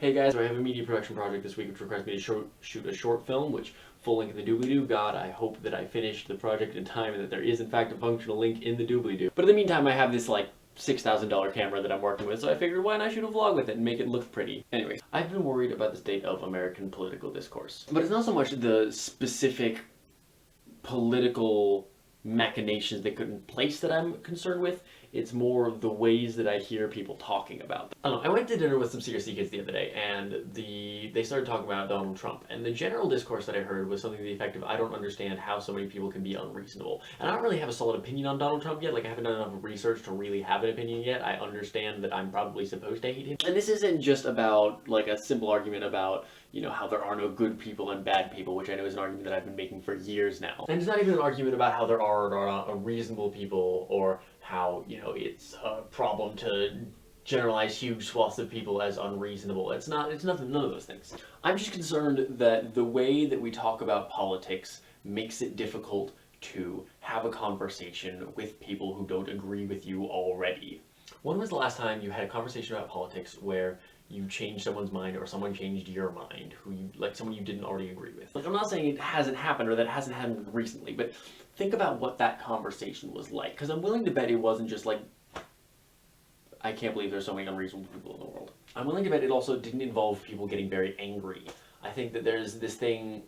Hey guys, so I have a media production project this week which requires me to shoot a short film, which full link in the doobly-doo. God, I hope that I finished the project in time and that there is in fact a functional link in the doobly-doo. But in the meantime, I have this like $6,000 camera that I'm working with, so I figured why not shoot a vlog with it and make it look pretty. Anyways, I've been worried about the state of American political discourse. But it's not so much the specific political machinations that could in place that I'm concerned with. It's more the ways that I hear people talking about them. I don't know, I went to dinner with some CRC kids the other day, and they started talking about Donald Trump, and the general discourse that I heard was something to the effect of, I don't understand how so many people can be unreasonable. And I don't really have a solid opinion on Donald Trump yet, like I haven't done enough research to really have an opinion yet. I understand that I'm probably supposed to hate him. And this isn't just about like a simple argument about, you know, how there are no good people and bad people, which I know is an argument that I've been making for years now. And it's not even an argument about how there are or are not reasonable people, or how, you know, it's a problem to generalize huge swaths of people as unreasonable. It's nothing, none of those things. I'm just concerned that the way that we talk about politics makes it difficult to have a conversation with people who don't agree with you already. When was the last time you had a conversation about politics where you changed someone's mind, or someone changed your mind, who you, like someone you didn't already agree with? Like, I'm not saying it hasn't happened or that it hasn't happened recently, but think about what that conversation was like. Because I'm willing to bet it wasn't just like, I can't believe there's so many unreasonable people in the world. I'm willing to bet it also didn't involve people getting very angry. I think that there's this thing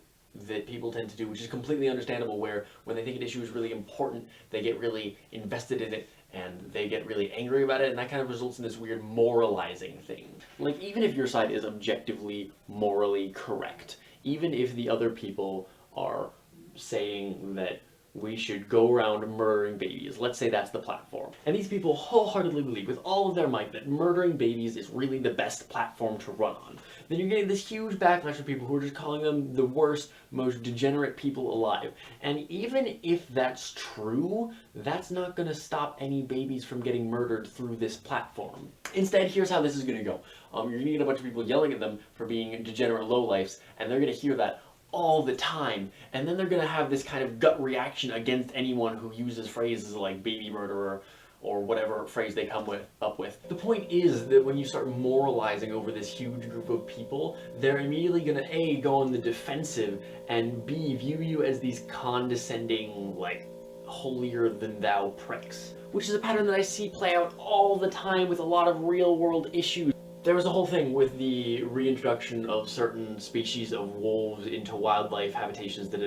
that people tend to do, which is completely understandable, where when they think an issue is really important, they get really invested in it, and they get really angry about it, and that kind of results in this weird moralizing thing. Like, even if your side is objectively morally correct, even if the other people are saying that we should go around murdering babies, let's say that's the platform, and these people wholeheartedly believe with all of their might that murdering babies is really the best platform to run on, then you're getting this huge backlash of people who are just calling them the worst, most degenerate people alive. And even if that's true, that's not going to stop any babies from getting murdered through this platform. Instead, here's how this is going to go. You're going to get a bunch of people yelling at them for being degenerate lowlifes, and they're going to hear that all the time, and then they're gonna have this kind of gut reaction against anyone who uses phrases like baby murderer or whatever phrase they come up with. The point is that when you start moralizing over this huge group of people, they're immediately gonna A, go on the defensive, and B, view you as these condescending, like, holier-than-thou pricks. Which is a pattern that I see play out all the time with a lot of real-world issues. There was a whole thing with the reintroduction of certain species of wolves into wildlife habitations that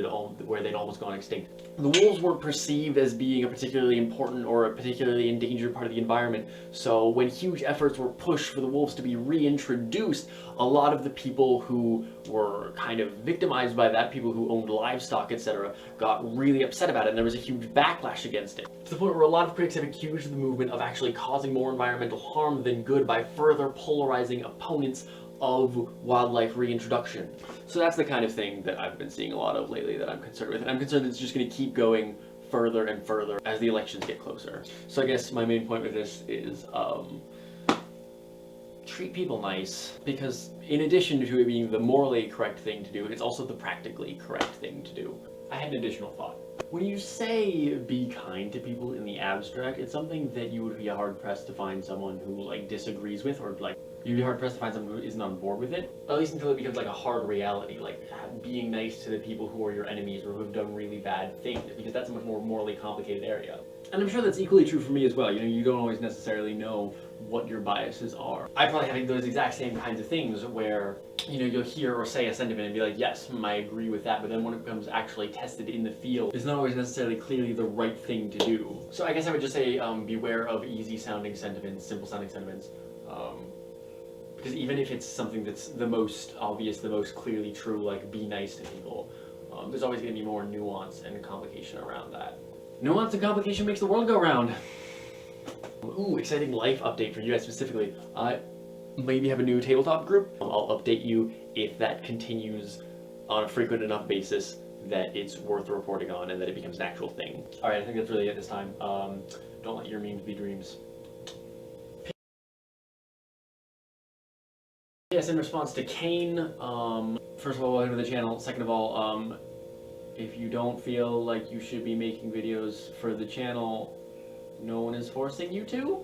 where they'd almost gone extinct. The wolves weren't perceived as being a particularly important or a particularly endangered part of the environment, so when huge efforts were pushed for the wolves to be reintroduced, a lot of the people who were kind of victimized by that, people who owned livestock, etc., got really upset about it, and there was a huge backlash against it. To the point where a lot of critics have accused the movement of actually causing more environmental harm than good by further polarizing opponents of wildlife reintroduction. So that's the kind of thing that I've been seeing a lot of lately that I'm concerned with, and I'm concerned it's just going to keep going further and further as the elections get closer. So I guess my main point with this is treat people nice, because in addition to it being the morally correct thing to do, it's also the practically correct thing to do. I had an additional thought. When you say be kind to people in the abstract, it's something that you would be hard-pressed to find someone who, like, disagrees with, or, like, you'd be hard-pressed to find someone who isn't on board with it. At least until it becomes, like, a hard reality, like being nice to the people who are your enemies or who have done really bad things, because that's a much more morally complicated area. And I'm sure that's equally true for me as well. You know, you don't always necessarily know what your biases are. I probably have those exact same kinds of things where, you know, you'll hear or say a sentiment and be like, yes, I agree with that, but then when it becomes actually tested in the field, it's not always necessarily clearly the right thing to do. So I guess I would just say beware of easy-sounding sentiments, simple-sounding sentiments. Because even if it's something that's the most obvious, the most clearly true, like be nice to people, there's always going to be more nuance and complication around that. Nuance and complication makes the world go round. Ooh, exciting life update for you guys specifically. I maybe have a new tabletop group. I'll update you if that continues on a frequent enough basis that it's worth reporting on and that it becomes an actual thing. Alright, I think that's really it this time. Don't let your memes be dreams. Yes, in response to Kane, first of all, welcome to the channel. Second of all, if you don't feel like you should be making videos for the channel, no one is forcing you to.